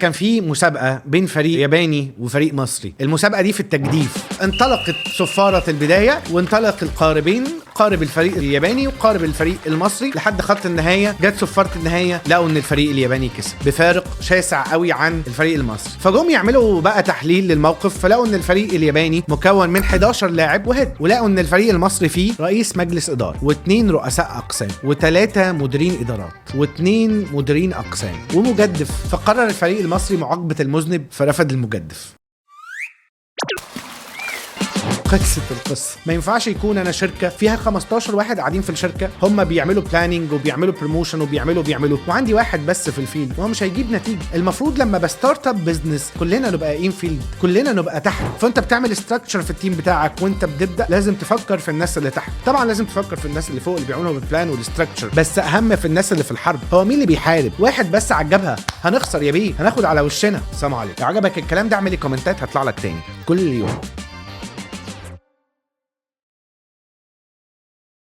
كان في مسابقة بين فريق ياباني وفريق مصري. المسابقة دي في التجديف. انطلقت صفارة البداية وانطلق القاربين، قارب الفريق الياباني وقارب الفريق المصري لحد خط النهاية. جت صفارة النهاية لقوا ان الفريق الياباني كسب بفارق شاسع قوي عن الفريق المصري. فجم يعملوا بقى تحليل للموقف، فلقوا ان الفريق الياباني مكون من 11 لاعب وهيد، ولقوا ان الفريق المصري فيه رئيس مجلس إدارة و2 رؤساء أقسام و3 مديرين إدارات و2 مديرين أقسام ومجدف. فقرر الفريق المصري معاقبة المذنب فرفض المجدف. خلصت القصة. ما ينفعش يكون انا شركة فيها 15 واحد قاعدين في الشركة، هم بيعملوا بلاننج وبيعملوا بروموشن وبيعملوا وعندي واحد بس في الفيلد، وهو مش هيجيب نتيجة. المفروض لما بستارت اب بزنس كلنا نبقى ان فيلد، كلنا نبقى تحت. فانت بتعمل استراكشر في التيم بتاعك وانت بتبدا لازم تفكر في الناس اللي تحت. طبعا لازم تفكر في الناس اللي فوق اللي بيعملوا بالبلان والاستراكشر، بس اهم في الناس اللي في الحرب. هو مين اللي بيحارب؟ واحد بس عجبها هنخسر يا بيه، هناخد على وشنا. سلام عليكم. لو عجبك الكلام ده اعمل لي كومنتات هطلع لك تاني كل يوم.